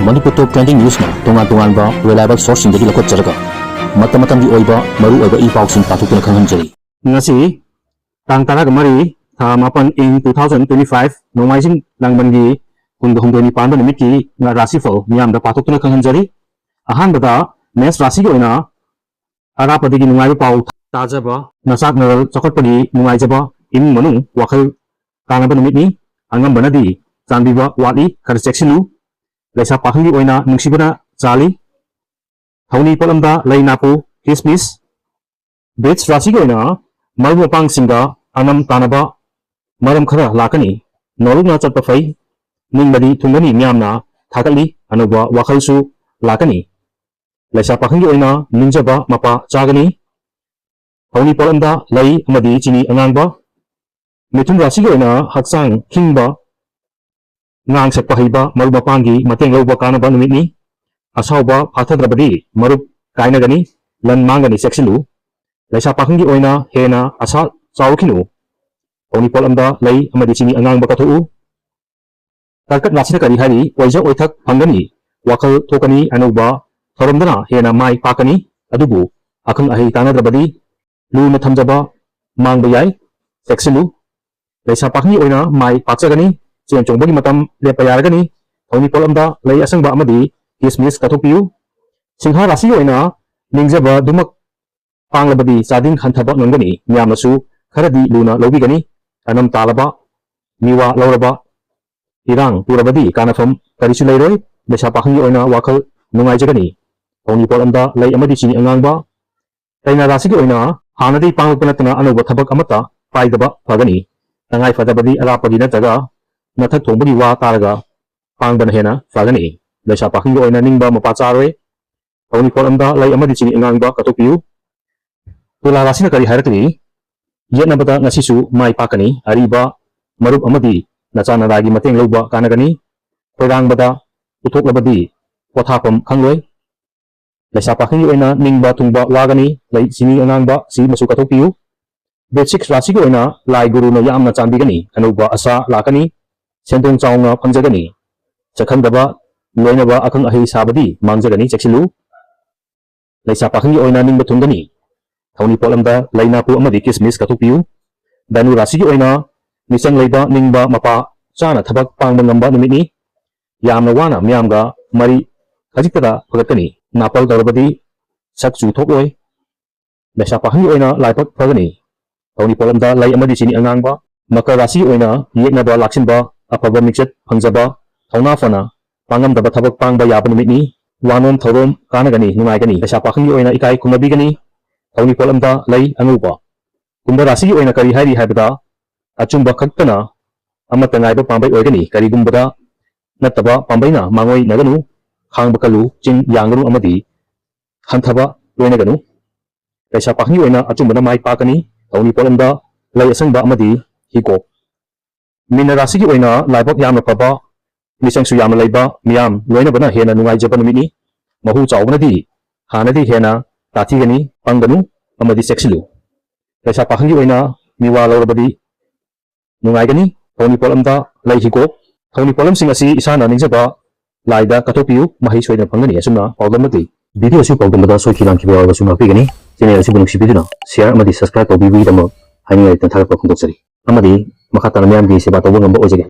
Manipur Top Trending News na tungan-tungan ba reliable source hindi lakot jaraga mata-matang di oiba maru oiba ipausin patukun kanghanjari ngasi tang taraga mari tha mapan ing 2025 nomaising langbangi hundoni panba nimiki nga rasifal miyam da patukun kanghanjari ahan bada mes rasi gi oina arapadi gi nungai pau tajaba nasak naral chakotpagi nungai jaba in manung wakhal kanaba nimikni angam banadi chanbiba wali khar seksinu laisa pahangi oina nungsibana chali thawni palamda lainapu kismis bets rasi oina maru pang singa anam tanaba maram khara lakani noluna chatpa fai ningbadi thungani myamna thakali anuba wakhalsu lakani laisa pahangi oina ninjaba mapa chagani thawni palamda lai amadi chini angangba mithun rasi oina haksang khingba ngang sakpa haiba maru mapangi mateng lawba kanaba numitni asauba phathadrabadi marup kainagani lan mangani seksilu laisa pahangi oina hena asa chawkhinu oni polamda lai amadi chini angangba kathu tarkat rasina kari hari oija oithak phangani wakhal thokani anuba thoramdana hena mai pakani adubu akhang ahi tanadrabadi luna thamjaba mangba yai seksilu laisa pahangi oina mai pachagani chen chongbagi matam lepa yaragani thawni polamda lai asangba amadi kismis kathopiu singha rasi oina ningjaba dumak panglabadi sading khanthaba ngangani nyamasu kharadi luna lobigani anam talaba miwa lawraba irang purabadi kanafam karisu lairoi desa pahangi oina wakhal nungai jagani thawni polamda lai amadi chini angangba kaina rasi oina hanadi panglapnatna anuba thabak amata paidaba phagani tangai fadabadi arapagi nataga nathak thongbagi wa taraga pangbana hena phagani laisa pahangi oina ningba mapa charoi thawni polamda lai amadi chini angangba kathopiu tula rasina kari hairakni yetnabada ngasisu mai pakani ariba marup amadi nachanaragi mateng lawba kanagani khoirangbada uthoklabadi pothapam khangloi laisa pahangi oina ningba tungba wagani lai chini angangba si masu kathopiu basic rasi oina lai guru na yamna chanbigani anuba asa lakani sendong chawnga phangjagani chakhandaba loinaba akhang ahi sabadi mangjagani cheksilu laisa pahangi oina ningba thungani thawni polamda lainapu amadi kismis kathopiu danu rasi oina misang leiba ningba mapa chana thabak pangba ngamba numitni yamna wana myamga mari khajiktada phagatkani napal dorabadi sakchu thokloi laisa pahangi oina laipak phagani thawni polamda lai amadi chini angangba makar rasi oina yeknaba laksinba afaba michet phangjaba thawna fana pangamdaba thabak pangba yaba numitni wanom thorom kanagani nungaigani laisa pahangi oina ikai kumabigani thawni polamda lai anuba kumba rasi oina kari hairi haibada achumba khaktana amata ngaiba pambai oigani karigumbada nataba pambaina mangoi naganu khangba kalu ching yanganu amadi hanthaba loinaganu laisa pahangi oina achumbana mai pakani thawni polamda lai asangba amadi hiko mina rasi oina laibak yamna paba misangsu yamna leiba miyam loinabana hena nungai jaba numitni mahu chawbanadi hanadi hena tathigani panganu amadi seksilu laisa pahangi oina miwa lawrabadi nungaigani thawni polamda lai hiko thawni polam sing asi isana ningjaba laida kathopiu mahi soina phangani asumna pawdamati video si pawdamada soikilam kibawa sumna pigani channel si bunuk sibiduna share amadi subscribe tawbibi dama haingai tan thara pa khondok sari amadi makhatana myam gi seba tawba ngamba ojage